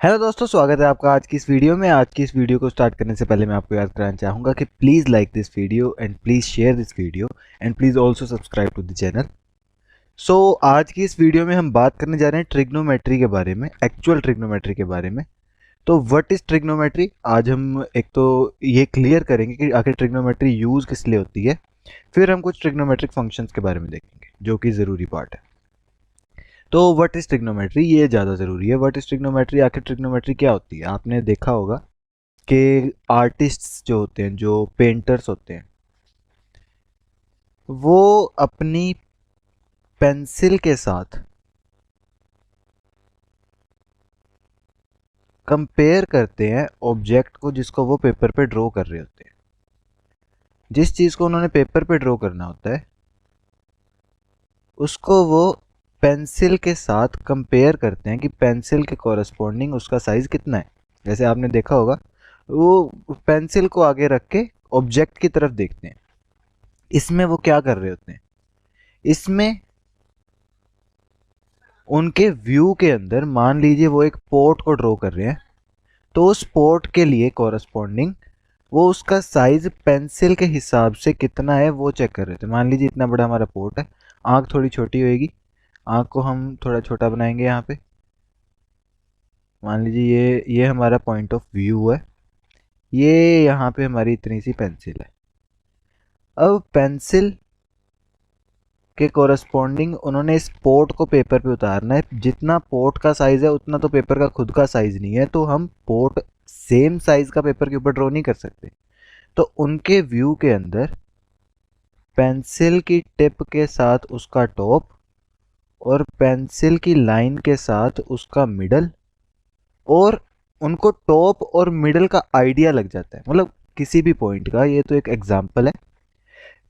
Hello दोस्तों, स्वागत है आपका आज की इस वीडियो में। आज की इस वीडियो को स्टार्ट करने से पहले मैं आपको याद कराना चाहूँगा कि please like this video and please share this video and please also subscribe to the channel. So आज की इस वीडियो में हम बात करने जा रहे हैं ट्रिग्नोमेट्री के बारे में, एक्चुअल ट्रिग्नोमेट्री के बारे में। तो व्हाट इज़ ट्रिग्नोमेट्री, आज हम एक तो ये क्लियर करेंगे कि आखिर ट्रिग्नोमेट्री यूज़ किस लिए होती है। फिर हम कुछ ट्रिग्नोमेट्रिक फंक्शंस के बारे में देखेंगे जो कि ज़रूरी पार्ट है। तो व्हाट इज़ ट्रिग्नोमेट्री, ये ज़्यादा ज़रूरी है। व्हाट इज़ ट्रिग्नोमेट्री, आखिर ट्रिग्नोमेट्री क्या होती है। आपने देखा होगा कि आर्टिस्ट्स जो होते हैं, जो पेंटर्स होते हैं, वो अपनी पेंसिल के साथ कंपेयर करते हैं ऑब्जेक्ट को जिसको वो पेपर पे ड्रॉ कर रहे होते हैं। जिस चीज़ को उन्होंने पेपर पे ड्रॉ करना होता है उसको वो पेंसिल के साथ कंपेयर करते हैं कि पेंसिल के कॉरस्पॉन्डिंग उसका साइज़ कितना है। जैसे आपने देखा होगा, वो पेंसिल को आगे रख के ऑब्जेक्ट की तरफ देखते हैं। इसमें वो क्या कर रहे होते हैं, इसमें उनके व्यू के अंदर मान लीजिए वो एक पोर्ट को ड्रॉ कर रहे हैं, तो उस पोर्ट के लिए कॉरस्पॉन्डिंग वो उसका साइज पेंसिल के हिसाब से कितना है वो चेक कर रहे थे। मान लीजिए इतना बड़ा हमारा पोर्ट है, आँख थोड़ी छोटी होएगी, आँख को हम थोड़ा छोटा बनाएंगे यहाँ पे। मान लीजिए ये हमारा पॉइंट ऑफ व्यू है, ये यहाँ पे हमारी इतनी सी पेंसिल है। अब पेंसिल के कोरस्पॉन्डिंग उन्होंने इस पोर्ट को पेपर पे उतारना है। जितना पोर्ट का साइज है उतना तो पेपर का खुद का साइज नहीं है, तो हम पोर्ट सेम साइज का पेपर के ऊपर ड्रॉ नहीं कर सकते। तो उनके व्यू के अंदर पेंसिल की टिप के साथ उसका टॉप और पेंसिल की लाइन के साथ उसका मिडल, और उनको टॉप और मिडल का आइडिया लग जाता है, मतलब किसी भी पॉइंट का। ये तो एक एग्जांपल है।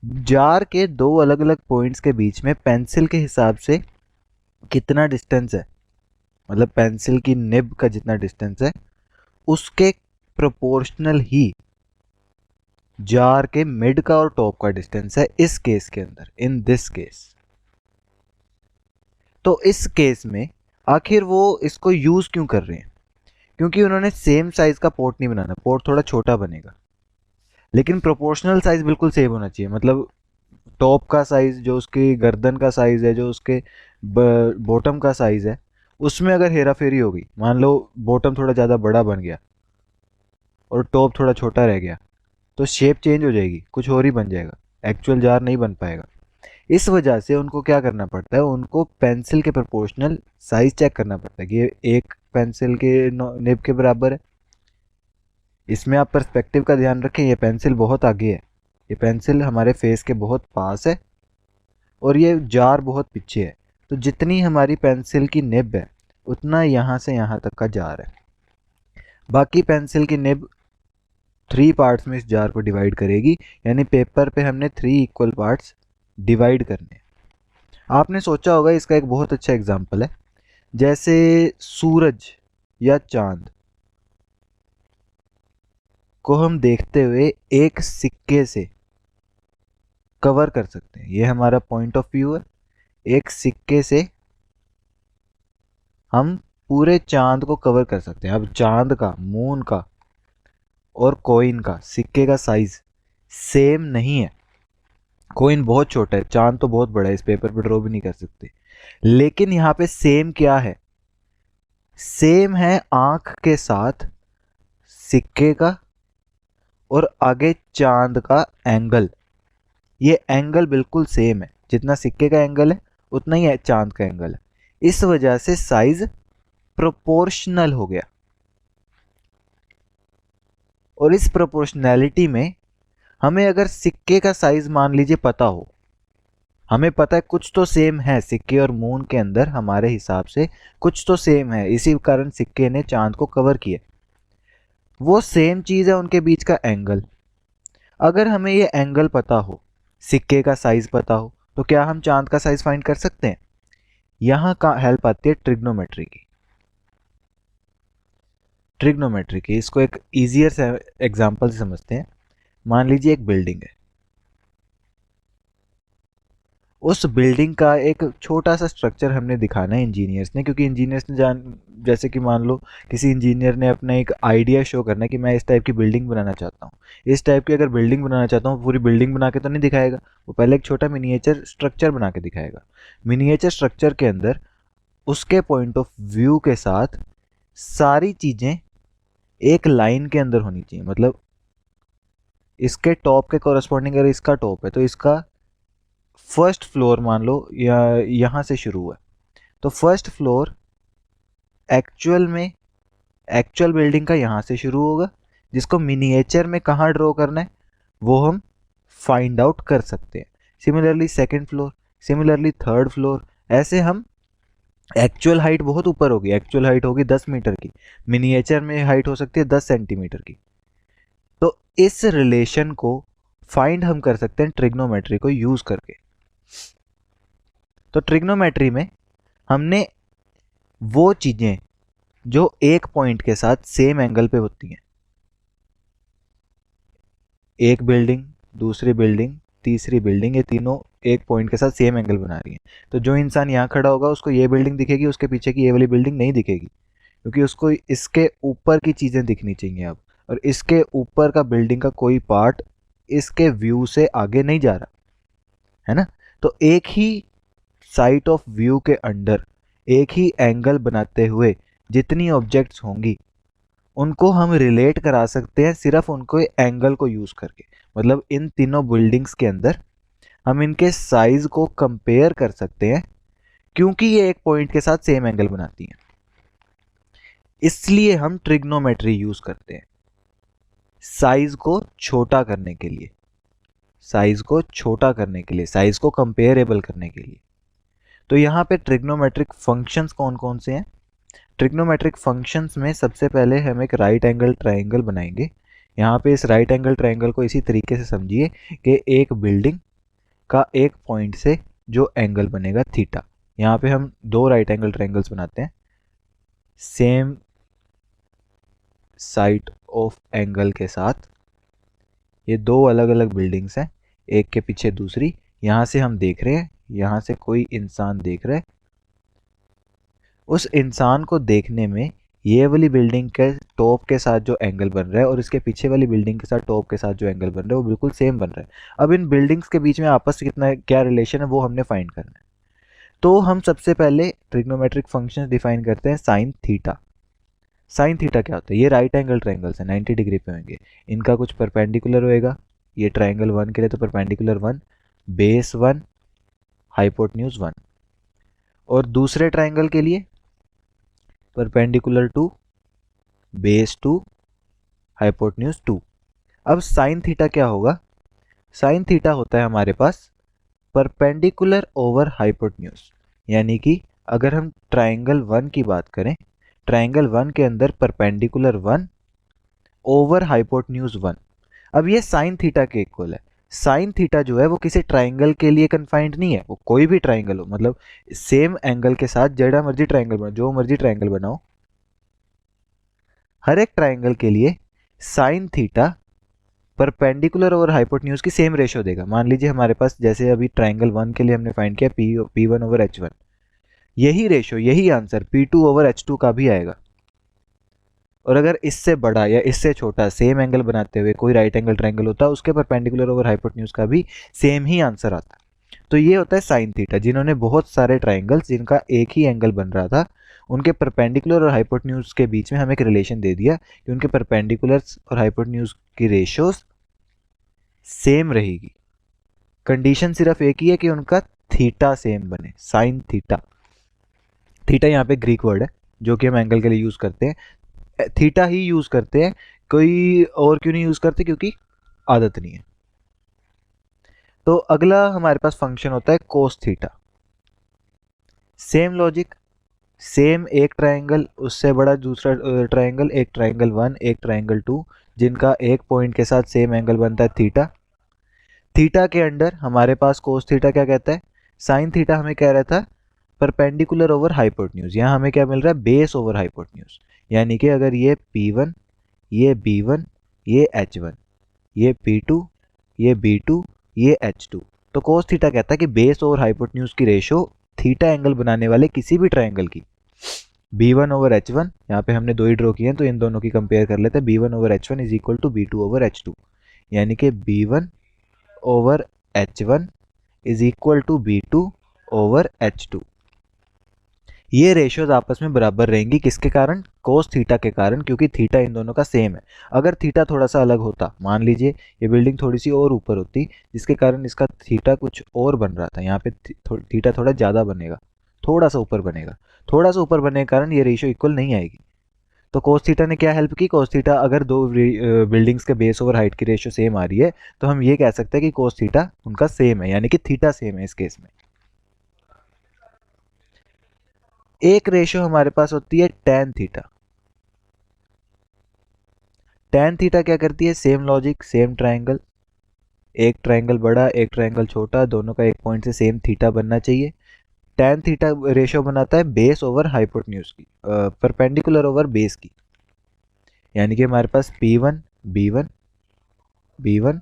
जार के दो अलग अलग पॉइंट्स के बीच में पेंसिल के हिसाब से कितना डिस्टेंस है, मतलब पेंसिल की निब का जितना डिस्टेंस है उसके प्रोपोर्शनल ही जार के मिड का और टॉप का डिस्टेंस है इस केस के अंदर, इन दिस केस। तो इस केस में आखिर वो इसको यूज क्यों कर रहे हैं, क्योंकि उन्होंने सेम साइज का पोर्ट नहीं बनाना, पोर्ट थोड़ा छोटा बनेगा, लेकिन प्रोपोर्शनल साइज बिल्कुल सेम होना चाहिए। मतलब टॉप का साइज, जो उसकी गर्दन का साइज है, जो उसके बॉटम का साइज है, उसमें अगर हेरा फेरी हो गई, मान लो बॉटम थोड़ा ज़्यादा बड़ा बन गया और टॉप थोड़ा छोटा रह गया, तो शेप चेंज हो जाएगी, कुछ और ही बन जाएगा, एक्चुअल जार नहीं बन पाएगा। इस वजह से उनको क्या करना पड़ता है, उनको पेंसिल के प्रोपोर्शनल साइज चेक करना पड़ता है कि ये एक पेंसिल के निब के बराबर है। इसमें आप पर्सपेक्टिव का ध्यान रखें, ये पेंसिल बहुत आगे है, ये पेंसिल हमारे फेस के बहुत पास है और ये जार बहुत पीछे है। तो जितनी हमारी पेंसिल की निब है उतना यहाँ से यहाँ तक का जार है। बाकी पेंसिल की निब 3 पार्ट्स में इस जार को डिवाइड करेगी, यानी पेपर पे हमने 3 इक्वल पार्ट्स डिवाइड करने हैं। आपने सोचा होगा, इसका एक बहुत अच्छा एग्जाम्पल है, जैसे सूरज या चांद को हम देखते हुए एक सिक्के से कवर कर सकते हैं। ये हमारा पॉइंट ऑफ व्यू है। एक सिक्के से हम पूरे चांद को कवर कर सकते हैं। अब चांद का, मून का और कॉइन का, सिक्के का साइज सेम नहीं है। कॉइन बहुत छोटा है, चांद तो बहुत बड़ा है, इस पेपर पे ड्रॉ भी नहीं कर सकते। लेकिन यहाँ पे सेम क्या है, सेम है आंख के साथ सिक्के का और आगे चांद का एंगल। ये एंगल बिल्कुल सेम है, जितना सिक्के का एंगल है उतना ही चांद का एंगल है। इस वजह से साइज प्रोपोर्शनल हो गया। और इस प्रोपोर्शनैलिटी में हमें अगर सिक्के का साइज मान लीजिए पता हो, हमें पता है कुछ तो सेम है सिक्के और मून के अंदर, हमारे हिसाब से कुछ तो सेम है, इसी कारण सिक्के ने चांद को कवर किया। वो सेम चीज है उनके बीच का एंगल। अगर हमें ये एंगल पता हो, सिक्के का साइज पता हो, तो क्या हम चांद का साइज फाइंड कर सकते हैं। यहां का हेल्प आती है ट्रिग्नोमेट्री की। ट्रिग्नोमेट्री की, इसको एक इजियर से एग्जांपल से समझते हैं। मान लीजिए एक बिल्डिंग है, उस बिल्डिंग का एक छोटा सा स्ट्रक्चर हमने दिखाना है इंजीनियर्स ने, क्योंकि इंजीनियर्स ने जैसे कि मान लो किसी इंजीनियर ने अपना एक आइडिया शो करना है कि मैं इस टाइप की बिल्डिंग बनाना चाहता हूँ, इस टाइप की अगर बिल्डिंग बनाना चाहता हूँ, पूरी बिल्डिंग बना के तो नहीं दिखाएगा, वो पहले एक छोटा मिनिएचर स्ट्रक्चर बना के दिखाएगा। मिनिएचर स्ट्रक्चर के अंदर उसके पॉइंट ऑफ व्यू के साथ सारी चीज़ें एक लाइन के अंदर होनी चाहिए। मतलब इसके टॉप के कॉरस्पॉन्डिंग अगर इसका टॉप है तो इसका फर्स्ट फ्लोर मान लो या यहाँ से शुरू हुआ, तो फर्स्ट फ्लोर एक्चुअल में एक्चुअल बिल्डिंग का यहाँ से शुरू होगा, जिसको मिनिएचर में कहाँ ड्रॉ करना है वो हम फाइंड आउट कर सकते हैं। Similarly second floor, similarly third floor, ऐसे हम एक्चुअल हाइट बहुत ऊपर होगी, एक्चुअल हाइट होगी 10 मीटर की, मिनिएचर में हाइट हो सकती है 10 सेंटीमीटर की। तो इस रिलेशन को फाइंड हम कर सकते हैं ट्रिग्नोमेट्री को यूज करके। तो ट्रिग्नोमेट्री में हमने वो चीजें जो एक पॉइंट के साथ सेम एंगल पे होती हैं, एक बिल्डिंग, दूसरी बिल्डिंग, तीसरी बिल्डिंग, ये तीनों एक पॉइंट के साथ सेम एंगल बना रही हैं, तो जो इंसान यहाँ खड़ा होगा उसको ये बिल्डिंग दिखेगी, उसके पीछे की ये वाली बिल्डिंग नहीं दिखेगी, क्योंकि उसको इसके ऊपर की चीज़ें दिखनी चाहिए अब, और इसके ऊपर का बिल्डिंग का कोई पार्ट इसके व्यू से आगे नहीं जा रहा है ना। तो एक ही साइट ऑफ व्यू के अंडर एक ही एंगल बनाते हुए जितनी ऑब्जेक्ट्स होंगी उनको हम रिलेट करा सकते हैं सिर्फ उनको एंगल को यूज करके। मतलब इन तीनों बिल्डिंग्स के अंदर हम इनके साइज को कंपेयर कर सकते हैं, क्योंकि ये एक पॉइंट के साथ सेम एंगल बनाती हैं, इसलिए हम ट्रिग्नोमेट्री यूज करते हैं साइज को छोटा करने के लिए, साइज को छोटा करने के लिए, साइज को कंपेरेबल करने के लिए। तो यहाँ पे ट्रिग्नोमेट्रिक फंक्शंस कौन कौन से हैं? ट्रिग्नोमेट्रिक फंक्शंस में सबसे पहले हम एक राइट एंगल ट्रायंगल बनाएंगे। यहाँ पे इस राइट एंगल ट्रायंगल को इसी तरीके से समझिए कि एक बिल्डिंग का एक पॉइंट से जो एंगल बनेगा थीटा, यहाँ पे हम दो राइट एंगल ट्रायंगल्स बनाते हैं सेम साइड ऑफ एंगल के साथ। ये दो अलग अलग बिल्डिंग्स हैं, एक के पीछे दूसरी, यहाँ से हम देख रहे हैं, यहाँ से कोई इंसान देख रहा है, उस इंसान को देखने में ये वाली बिल्डिंग के टॉप के साथ जो एंगल बन रहा है और इसके पीछे वाली बिल्डिंग के साथ टॉप के साथ जो एंगल बन रहा है वो बिल्कुल सेम बन रहा है। अब इन बिल्डिंग्स के बीच में आपस में कितना क्या रिलेशन है वो हमने फाइंड करना है। तो हम सबसे पहले ट्रिग्नोमेट्रिक फंक्शन डिफाइन करते हैं साइन थीटा। साइन थीटा क्या होता है? ये राइट एंगल ट्रायंगल्स है, 90 डिग्री पे होंगे, इनका कुछ परपेंडिकुलर होएगा। ये ट्रायंगल 1 के लिए तो परपेंडिकुलर 1, बेस 1, हाइपोटेन्यूज 1, और दूसरे ट्रायंगल के लिए परपेंडिकुलर 2, बेस 2, हाइपोटेन्यूज 2। अब साइन थीटा क्या होगा? साइन थीटा होता है हमारे पास परपेंडिकुलर ओवर हाइपोटेन्यूज, यानी कि अगर हम ट्रायंगल 1 की बात करें, ट्रायंगल 1 के अंदर परपेंडिकुलर 1 ओवर हाइपोटेन्यूज 1। अब ये साइन थीटा के इक्वल है। साइन थीटा जो है वो किसी ट्रायंगल के लिए कन्फाइंड नहीं है, वो कोई भी ट्रायंगल हो, मतलब सेम एंगल के साथ जेड़ा मर्जी ट्रायंगल बनाओ, जो मर्जी ट्रायंगल बनाओ, हर एक ट्रायंगल के लिए साइन थीटा परपेंडिकुलर और हाइपोटेन्यूज की सेम रेशो देगा। मान लीजिए हमारे पास जैसे अभी ट्रायंगल 1 के लिए हमने फाइंड किया P1 ओवर H1, यही रेशो, यही आंसर P2 ओवर H2 का भी आएगा। और अगर इससे बड़ा या इससे छोटा सेम एंगल बनाते हुए कोई राइट एंगल ट्रायंगल होता है, उसके परपेंडिकुलर ओवर हाइपोटेन्यूज का भी सेम ही आंसर आता है। तो ये होता है साइन थीटा। जिन्होंने बहुत सारे ट्रायंगल्स जिनका एक ही एंगल बन रहा था, उनके परपेंडिकुलर और हाइपोटेन्यूज के बीच में हम एक रिलेशन दे दिया कि उनके परपेंडिकुलर्स और हाइपोटेन्यूज की रेशियोज सेम रहेगी। कंडीशन सिर्फ एक ही है कि उनका थीटा सेम बने, साइन थीटा। थीटा यहाँ पे ग्रीक वर्ड है जो कि हम एंगल के लिए यूज करते हैं, थीटा ही यूज करते हैं, कोई और क्यों नहीं यूज करते? क्योंकि आदत नहीं है। तो अगला हमारे पास फंक्शन होता है cos theta. Same logic, same एक ट्रायंगल, उससे बड़ा दूसरा ट्रायंगल, एक ट्रायंगल 1, एक ट्रायंगल 2, जिनका एक पॉइंट के साथ सेम एंगल बनता है थीटा। थीटा के अंडर हमारे पास कोस थीटा क्या कहता है? साइन थीटा हमें कह रहा था परपेंडिकुलर ओवर हाइपोटेन्यूज, यहाँ हमें क्या मिल रहा है? Base over hypotenuse. यानी कि अगर ये P1, ये B1, ये H1, ये P2, ये B2, ये H2, तो कोस थीटा कहता है कि बेस और हाइपोटेन्यूज की रेशो थीटा एंगल बनाने वाले किसी भी ट्रायंगल की b1 ओवर h1, यहाँ पे हमने दो ही ड्रॉ किए हैं तो इन दोनों की कंपेयर कर लेते हैं। b1 over h1 is equal to b2 over h2, यानी कि b1 over h1 is equal to b2 over h2। ये रेशियोज आपस में बराबर रहेंगी, किसके कारण? कोस थीटा के कारण, क्योंकि थीटा इन दोनों का सेम है। अगर थीटा थोड़ा सा अलग होता, मान लीजिए ये बिल्डिंग थोड़ी सी और ऊपर होती जिसके कारण इसका थीटा कुछ और बन रहा था, यहाँ पे थीटा थोड़ा ज़्यादा बनेगा, थोड़ा सा ऊपर बनेगा, थोड़ा सा ऊपर बनने के कारण ये रेशियो इक्वल नहीं आएगी। तो कोस थीटा ने क्या हेल्प की? कोस थीटा, अगर दो बिल्डिंग्स के बेस ओवर हाइट की रेशियो सेम आ रही है तो हम ये कह सकते हैं कि कोस थीटा उनका सेम है, यानी कि थीटा सेम है इस केस में। एक रेशियो हमारे पास होती है टैन थीटा। टैन थीटा क्या करती है? सेम लॉजिक, सेम ट्रायंगल, एक ट्रायंगल बड़ा एक ट्रायंगल छोटा, दोनों का एक पॉइंट से सेम थीटा बनना चाहिए। टैन थीटा रेशियो बनाता है बेस ओवर हाइपोटेन्यूज की, परपेंडिकुलर ओवर बेस की, यानी कि हमारे पास P1 B1 B1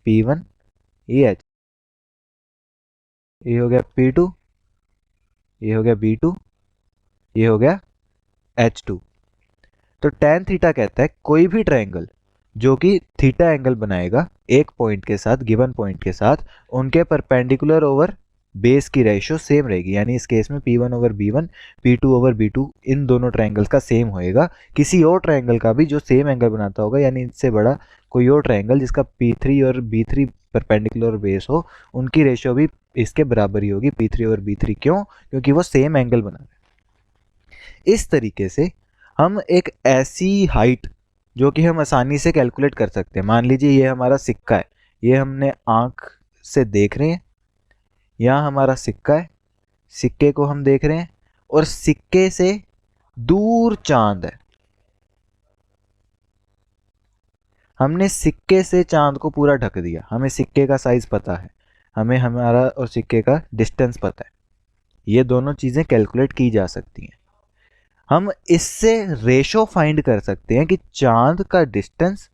P1 ये हो गया P2, ये हो गया B2, ये हो गया H2। तो टैन थीटा कहता है कोई भी ट्रायंगल जो कि थीटा एंगल बनाएगा एक पॉइंट के साथ, गिवन पॉइंट के साथ, उनके परपेंडिकुलर ओवर बेस की रेशियो सेम रहेगी, यानी इस केस में P1 over B1 P2 over B2 इन दोनों ट्रायंगल्स का सेम होएगा। किसी और ट्रायंगल का भी जो सेम एंगल बनाता होगा, यानी इससे बड़ा कोई और ट्रायंगल जिसका P3 और B3 परपेंडिकुलर बेस हो, उनकी रेशियो भी इसके बराबर ही होगी, P3 और B3। क्यों? क्योंकि वो सेम एंगल बना रहे हैं। इस तरीके से हम एक ऐसी हाइट जो कि हम आसानी से कैलकुलेट कर सकते हैं, मान लीजिए ये हमारा सिक्का है, ये हमने आंख से देख रहे हैं, यहाँ हमारा सिक्का है, सिक्के को हम देख रहे हैं और सिक्के से दूर चांद है। हमने सिक्के से चांद को पूरा ढक दिया, हमें सिक्के का साइज पता है, हमें हमारा और सिक्के का डिस्टेंस पता है, ये दोनों चीज़ें कैलकुलेट की जा सकती हैं। हम इससे रेशो फाइंड कर सकते हैं कि चांद का डिस्टेंस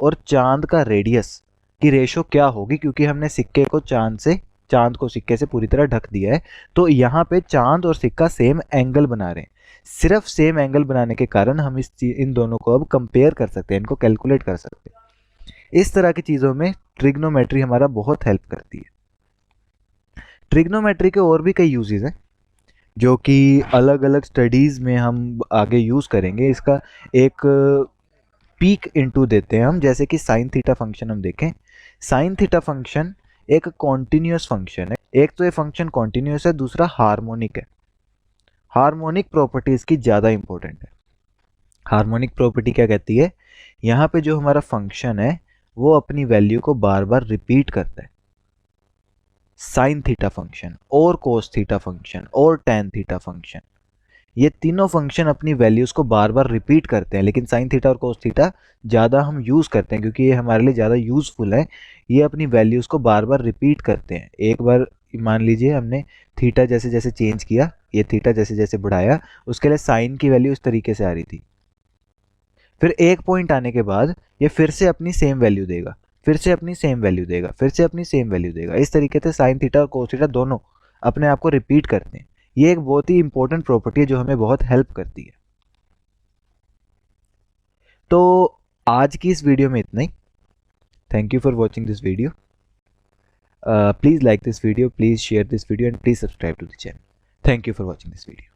और चांद का रेडियस की रेशो क्या होगी, क्योंकि हमने सिक्के को चांद को सिक्के से पूरी तरह ढक दिया है। तो यहाँ पे चांद और सिक्का सेम एंगल बना रहे हैं, सिर्फ सेम एंगल बनाने के कारण हम इन दोनों को अब कंपेयर कर सकते हैं, इनको कैलकुलेट कर सकते हैं। इस तरह की चीज़ों में ट्रिग्नोमेट्री हमारा बहुत हेल्प करती है। ट्रिग्नोमेट्री के और भी कई यूजेस हैं जो कि अलग अलग स्टडीज़ में हम आगे यूज़ करेंगे। इसका एक पीक इनटू देते हैं हम, जैसे कि साइन थीटा फंक्शन हम देखें। साइन थीटा फंक्शन एक कॉन्टिन्यूस फंक्शन है, एक तो ये फंक्शन कॉन्टिन्यूस है, दूसरा हार्मोनिक है। हार्मोनिक प्रॉपर्टी इसकी ज़्यादा इंपॉर्टेंट है। हार्मोनिक प्रॉपर्टी क्या कहती है? यहाँ पे जो हमारा फंक्शन है वो अपनी वैल्यू को बार बार रिपीट करता है। साइन थीटा फंक्शन और कोस थीटा फंक्शन और टैन थीटा फंक्शन, ये तीनों फंक्शन अपनी वैल्यूज़ को बार बार रिपीट करते हैं, लेकिन साइन थीटा और कोस थीटा ज़्यादा हम यूज़ करते हैं क्योंकि ये हमारे लिए ज़्यादा यूज़फुल है। ये अपनी वैल्यूज़ को बार बार रिपीट करते हैं। एक बार मान लीजिए हमने थीटा जैसे जैसे चेंज किया, ये थीटा जैसे जैसे बढ़ाया, उसके लिए साइन की वैल्यू इस तरीके से आ रही थी, फिर एक पॉइंट आने के बाद ये फिर से अपनी सेम वैल्यू देगा, फिर से अपनी सेम वैल्यू देगा, फिर से अपनी सेम वैल्यू देगा। इस तरीके से साइन थीटा और कोस थीटा दोनों अपने आप को रिपीट करते हैं। ये एक बहुत ही इंपॉर्टेंट प्रॉपर्टी है जो हमें बहुत हेल्प करती है। तो आज की इस वीडियो में इतना ही। Thank you for watching this video. Please like this video, please share this video and please subscribe to the channel. Thank you for watching this video.